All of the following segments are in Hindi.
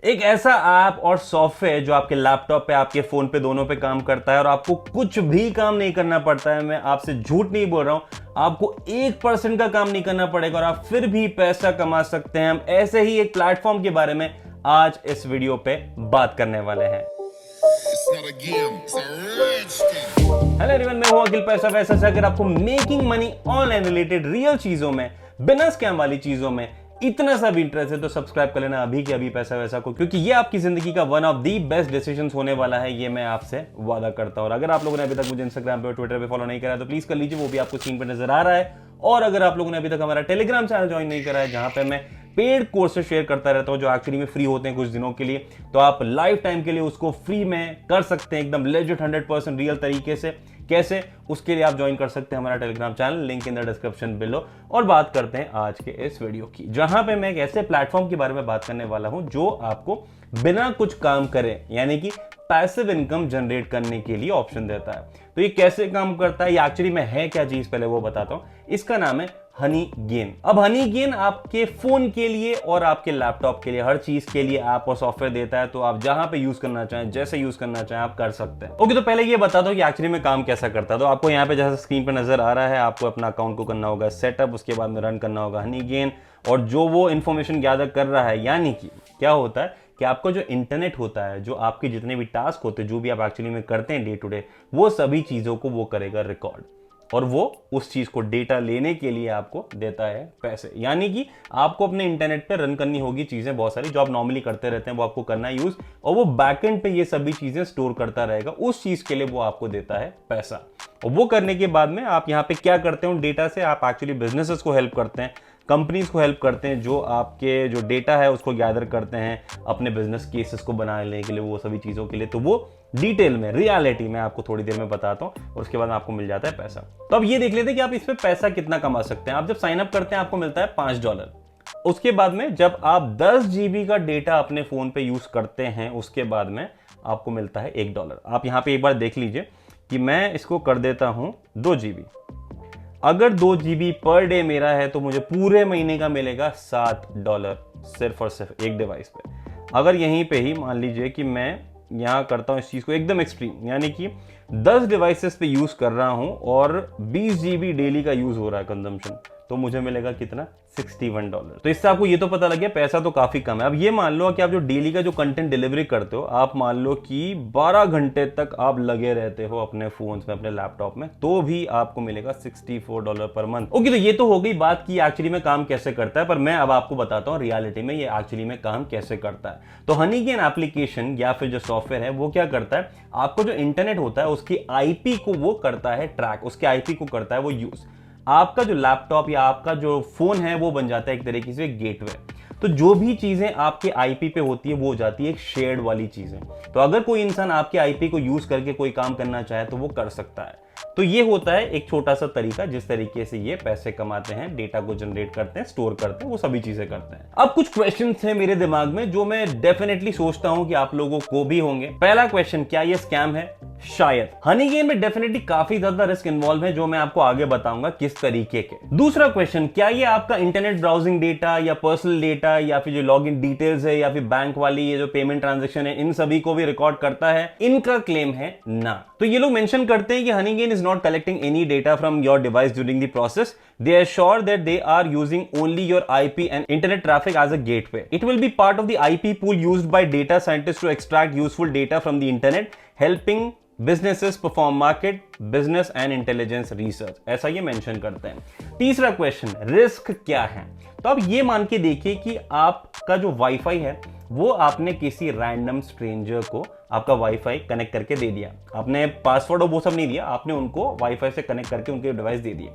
एक ऐसा ऐप और सॉफ्टवेयर जो आपके लैपटॉप पे, आपके फोन पे, दोनों पे काम करता है और आपको कुछ भी काम नहीं करना पड़ता है। मैं आपसे झूठ नहीं बोल रहा हूं, आपको 1% का काम नहीं करना पड़ेगा और आप फिर भी पैसा कमा सकते हैं। हम ऐसे ही एक प्लेटफॉर्म के बारे में आज इस वीडियो पे बात करने वाले हैं। हेलो एवरीवन, मैं हूं अखिल पैसा वैसा से। अगर आपको making money online related real चीजों में, बिना स्कैम वाली चीजों में इतना सा भी इंटरेस्ट है तो सब्सक्राइब कर लेना अभी के अभी पैसा वैसा को, क्योंकि ये आपकी जिंदगी का one of the best decisions होने वाला है। ये मैं आपसे वादा करता हूं। और अगर आप लोगों ने अभी तक मुझे इंस्टाग्राम पे और ट्विटर पे फॉलो नहीं करा तो प्लीज कर लीजिए, वो भी आपको स्क्रीन पे नजर आ रहा है। और अगर आप लोगों ने अभी तक हमारा टेलीग्राम चैनल ज्वाइन नहीं करा है, जहां पे मैं पेड कोर्सेज शेयर करता रहता हूं जो एक्चुअली में फ्री होते हैं कुछ दिनों के लिए, तो आप लाइफ टाइम के लिए उसको फ्री में कर सकते हैं, एकदम लेजिट 100% रियल तरीके से। कैसे, उसके लिए आप ज्वाइन कर सकते हैं हमारा Telegram channel, link in the description below. और बात करते हैं आज के इस वीडियो की, जहां पे मैं एक ऐसे प्लेटफॉर्म के बारे में बात करने वाला हूं जो आपको बिना कुछ काम करे, यानी कि पैसिव इनकम जनरेट करने के लिए ऑप्शन देता है। तो ये कैसे काम करता है, ये एक्चुअली में है क्या चीज, पहले वो बताता हूं। इसका नाम है हनी गेन। अब हनी गेन आपके फोन के लिए और आपके लैपटॉप के लिए, हर चीज के लिए ऐप और सॉफ्टवेयर देता है। तो आप जहां पे यूज करना चाहें, जैसे यूज करना चाहें, आप कर सकते हैं। ओके, तो पहले ये बता दो कि एक्चुअली में काम कैसा करता है। तो आपको यहाँ पे जैसा स्क्रीन पे नजर आ रहा है, आपको अपना अकाउंट को करना होगा सेटअप, उसके बाद में रन करना होगा हनी गेन। और जो वो इंफॉर्मेशन गैदर कर रहा है, यानी कि क्या होता है कि आपको जो इंटरनेट होता है, जो आपके जितने भी टास्क होते हैं, जो भी आप एक्चुअली में करते हैं डे टू डे, वो सभी चीजों को वो करेगा रिकॉर्ड। और वो उस चीज को डेटा लेने के लिए आपको देता है पैसे। यानी कि आपको अपने इंटरनेट पे रन करनी होगी चीजें बहुत सारी, जो आप नॉर्मली करते रहते हैं वो आपको करना है यूज, और वो बैकएंड पे ये सभी चीजें स्टोर करता रहेगा। उस चीज के लिए वो आपको देता है पैसा। और वो करने के बाद में आप यहाँ पे क्या करते हो डेटा से, आप एक्चुअली बिजनेसेस को हेल्प करते हैं, कंपनीज को हेल्प करते हैं, जो आपके जो डेटा है उसको गैदर करते हैं अपने बिजनेस केसेस को बनाने के लिए, वो सभी चीज़ों के लिए। तो वो डिटेल में, रियलिटी में आपको थोड़ी देर में बताता हूँ, और उसके बाद आपको मिल जाता है पैसा। तो अब ये देख लेते हैं कि आप इस पे पैसा कितना कमा सकते हैं। आप जब साइन अप करते हैं आपको मिलता है $5। उसके बाद में जब आप 10 GB का डेटा अपने फोन पे यूज करते हैं, उसके बाद में आपको मिलता है $1। आप यहाँ पे एक बार देख लीजिए कि मैं इसको कर देता हूँ 2 GB। अगर 2 GB पर डे मेरा है तो मुझे पूरे महीने का मिलेगा $7 सिर्फ और सिर्फ एक डिवाइस पे। अगर यहीं पे ही मान लीजिए कि मैं यहाँ करता हूँ इस चीज़ को एकदम एक्सट्रीम, यानी कि 10 डिवाइसेस पे यूज़ कर रहा हूँ और 20 GB डेली का यूज़ हो रहा है कंजम्पशन, तो मुझे मिलेगा कितना, $61। तो इससे आपको ये तो पता लग गया पैसा तो काफी कम है। अब ये मान लो कि आप जो डेली का जो कंटेंट डिलीवरी करते हो, आप मान लो कि 12 घंटे तक आप लगे रहते हो अपने फोन में, अपने लैपटॉप में, तो भी आपको मिलेगा $64 पर मंथ। ओके, तो ये तो हो गई बात कि एक्चुअली में काम कैसे करता है, पर मैं अब आपको बताता हूँ रियलिटी में ये एक्चुअली में काम कैसे करता है। तो हनी गेन एप्लीकेशन या फिर जो सॉफ्टवेयर है वो क्या करता है, आपको जो इंटरनेट होता है उसकी आईपी को वो करता है ट्रैक, उसके आईपी को करता है वो यूज। आपका जो लैपटॉप या आपका जो फोन है वो बन जाता है एक तरीके से गेटवे। तो जो भी चीजें आपके आईपी पे होती है वो हो जाती है एक शेयर्ड वाली चीजें। तो अगर कोई इंसान आपके आईपी को यूज करके कोई काम करना चाहे तो वो कर सकता है। तो ये होता है एक छोटा सा तरीका जिस तरीके से ये पैसे कमाते हैं, डेटा को जनरेट करते हैं, स्टोर करते हैं, वो सभी चीजें करते हैं। अब कुछ क्वेश्चन थे मेरे दिमाग में जो मैं डेफिनेटली सोचता हूं कि आप लोगों को भी होंगे। पहला क्वेश्चन, क्या ये स्कैम है? शायद। हनी गेन में डेफिनेटली काफी ज्यादा रिस्क इन्वॉल्व है, जो मैं आपको आगे बताऊंगा किस तरीके के। दूसरा क्वेश्चन, क्या ये आपका इंटरनेट ब्राउजिंग डेटा या पर्सनल डेटा या फिर जो लॉग इन डिटेल्स है या फिर बैंक वाली ये जो पेमेंट ट्रांजेक्शन है, इन सभी को भी रिकॉर्ड करता है? इनका क्लेम है ना। तो ये लोग मेंशन करते हैं कि Honey gain is not collecting any data from your device during the process. They assure that they are using only your IP and internet traffic as a gateway. It will be part of the IP pool used by data scientists to extract useful data from the internet, helping businesses perform market, business and intelligence research. ऐसा ये मेंशन करते हैं। तीसरा क्वेश्चन, रिस्क क्या है? तो अब ये मान के देखिए कि आपका जो वाईफाई है वो आपने किसी रैंडम स्ट्रेंजर को आपका वाईफाई कनेक्ट करके दे दिया। आपने पासवर्ड और वो सब नहीं दिया, आपने उनको वाईफाई से कनेक्ट करके उनके डिवाइस दे दिए।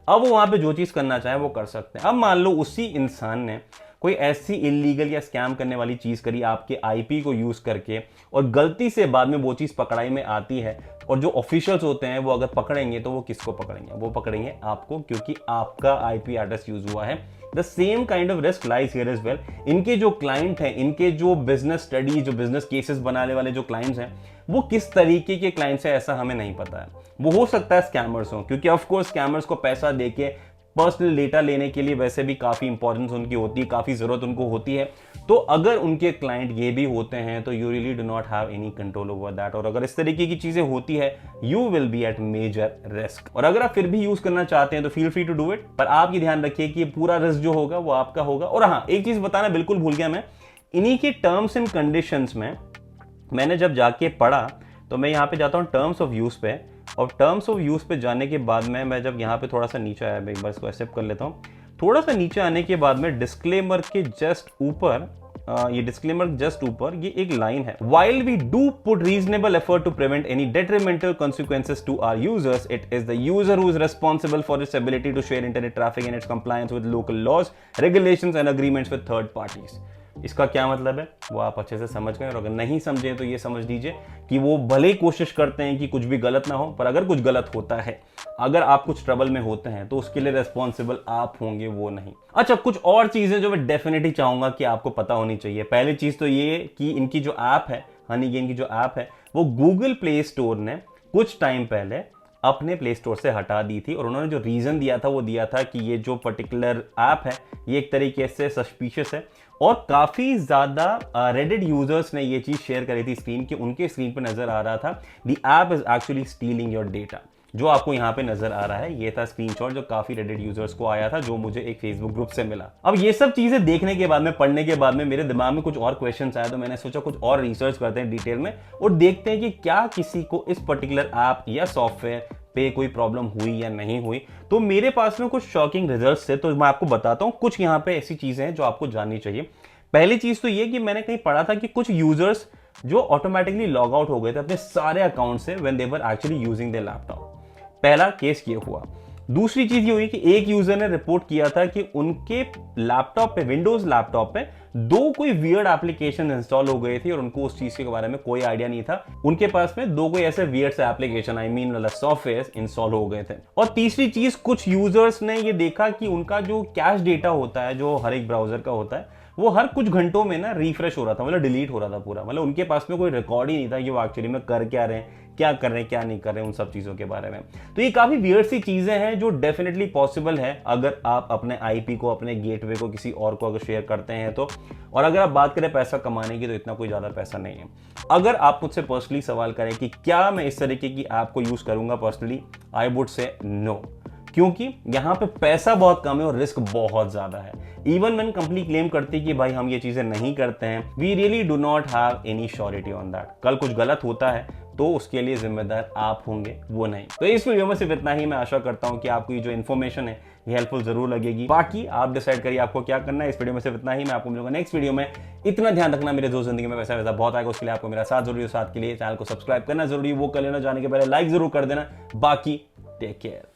अब वो वहां पे जो चीज करना चाहे वो कर सकते हैं। अब मान लो उसी इंसान ने कोई ऐसी इलीगल या स्कैम करने वाली चीज करी आपके आईपी को यूज करके, और गलती से बाद में वो चीज पकड़ाई में आती है, और जो ऑफिशियल्स होते हैं वो अगर पकड़ेंगे तो वो किसको पकड़ेंगे? वो पकड़ेंगे आपको, क्योंकि आपका आईपी एड्रेस यूज हुआ है। The same kind of risk lies here as well. इनके जो क्लाइंट हैं, इनके जो बिजनेस स्टडी, जो बिजनेस केसेस बनाने वाले जो क्लाइंट्स हैं, वो किस तरीके के क्लाइंट्स हैं ऐसा हमें नहीं पता है। वो हो सकता है स्कैमर्स हो, क्योंकि ऑफ कोर्स स्कैमर्स को पैसा देके पर्सनल डेटा लेने के लिए वैसे भी काफी इंपॉर्टेंस उनकी होती है, काफी जरूरत उनको होती है। तो अगर उनके क्लाइंट ये भी होते हैं तो you really do not have any control over that, और अगर इस तरीके की चीजें होती है you will be at major risk. और अगर आप फिर भी यूज करना चाहते हैं तो feel free to do it, पर आप ये ध्यान रखिए कि पूरा रिस्क जो होगा वो आपका होगा। और हाँ, एक चीज बताना बिल्कुल भूल गया मैं, इन्हीं के टर्म्स एंड कंडीशंस में मैंने जब जाके पढ़ा तो मैं यहाँ पे जाता हूँ टर्म्स ऑफ यूज पे, और टर्म्स ऑफ यूज पे जाने के बाद में मैं जब यहाँ पे थोड़ा सा नीचे आया, मैं एक बार इसको एक्सेप्ट कर लेता हूँ, थोड़ा सा नीचे आने के बाद में डिस्क्लेमर के जस्ट ऊपर ये डिस्क्लेमर जस्ट ऊपर ये एक लाइन है, while we do put reasonable effort to prevent any detrimental consequences to our users, it is the user who is responsible for its ability to share internet traffic and its compliance with local laws, regulations and agreements with third parties। इसका क्या मतलब है वो आप अच्छे से समझ गए, और अगर नहीं समझे तो ये समझ लीजिए कि वो भले ही कोशिश करते हैं कि कुछ भी गलत ना हो, पर अगर कुछ गलत होता है, अगर आप कुछ ट्रबल में होते हैं तो उसके लिए रेस्पॉन्सिबल आप होंगे, वो नहीं। अच्छा, कुछ और चीजें जो मैं डेफिनेटली चाहूंगा कि आपको पता होनी चाहिए। पहली चीज तो ये कि इनकी जो ऐप है, हनीगेन की जो ऐप है, वो गूगल प्ले स्टोर ने कुछ टाइम पहले अपने प्ले स्टोर से हटा दी थी, और उन्होंने जो रीजन दिया था वो दिया था कि ये जो पर्टिकुलर ऐप है ये एक तरीके से सस्पिशियस है, और काफी ज्यादा रेडिट यूजर्स ने ये चीज शेयर करी थी स्क्रीन की, उनके स्क्रीन पर नजर आ रहा था the app is actually stealing your data. जो आपको यहाँ पे नजर आ रहा है ये था स्क्रीनशॉट जो काफी रेडिट यूजर्स को आया था, जो मुझे एक फेसबुक ग्रुप से मिला। अब ये सब चीजें देखने के बाद में, पढ़ने के बाद में मेरे दिमाग में कुछ और क्वेश्चंस आए, तो मैंने सोचा कुछ और रिसर्च करते हैं डिटेल में और देखते हैं कि क्या किसी को इस पर्टिकुलर ऐप या सॉफ्टवेयर पे कोई प्रॉब्लम हुई या नहीं हुई। तो मेरे पास में कुछ शॉकिंग रिजल्ट्स थे, तो मैं आपको बताता हूँ कुछ यहाँ पे ऐसी चीजें हैं जो आपको जाननी चाहिए। पहली चीज तो ये कि मैंने कहीं पढ़ा था कि कुछ यूजर्स जो ऑटोमेटिकली लॉग आउट हो गए थे अपने सारे अकाउंट से when they were actually using their laptop. पहला केस ये हुआ। दूसरी चीज ये हुई कि एक यूजर ने रिपोर्ट किया था कि उनके लैपटॉप पे, विंडोज लैपटॉप पे दो कोई वियर्ड एप्लीकेशन इंस्टॉल हो गए थे और उनको उस चीज के बारे में कोई आइडिया नहीं था। उनके पास में दो कोई ऐसे वियर्ड से एप्लीकेशन, आई मीन वाला सॉफ्टवेयर इंस्टॉल हो गए थे। और तीसरी चीज, कुछ यूजर्स ने ये देखा कि उनका जो कैश डेटा होता है, जो हर एक ब्राउजर का होता है, वो हर कुछ घंटों में ना रिफ्रेश हो रहा था, मतलब डिलीट हो रहा था पूरा। मतलब उनके पास में कोई रिकॉर्ड ही नहीं था कि वो एक्चुअली में कर क्या रहे हैं, क्या कर रहे हैं, क्या नहीं कर रहे हैं, उन सब चीजों के बारे में। तो ये काफी वियर्ड सी चीजें हैं जो डेफिनेटली पॉसिबल है अगर आप अपने आईपी को, अपने गेटवे को किसी और को अगर शेयर करते हैं तो। और अगर आप बात करें पैसा कमाने की, तो इतना कोई ज्यादा पैसा नहीं है। अगर आप मुझसे पर्सनली सवाल करें कि क्या मैं इस तरीके की ऐप को यूज करूंगा personally, I would say no, क्योंकि यहां पे पैसा बहुत कम है और रिस्क बहुत ज्यादा है। इवन व्हेन कंपनी क्लेम करती है कि भाई हम ये चीजें नहीं करते हैं, we really do not have any surety on that. कल कुछ गलत होता है तो उसके लिए जिम्मेदार आप होंगे, वो नहीं। तो इस वीडियो में सिर्फ इतना ही। मैं आशा करता हूं कि आपको ये जो इन्फॉर्मेशन है ये हेल्पफुल जरूर लगेगी। बाकी आप डिसाइड करिए आपको क्या करना है। इस वीडियो में सिर्फ इतना ही। मैं आपको मिलूंगा नेक्स्ट वीडियो में। इतना ध्यान रखना, मेरे दोस्त जिंदगी में वैसा वैसा बहुत आएगा, उसके लिए आपको मेरा साथ जरूरी है। साथ के लिए चैनल को सब्सक्राइब करना जरूरी है, वो कर लेना, जाने के पहले लाइक जरूर कर देना। बाकी टेक केयर।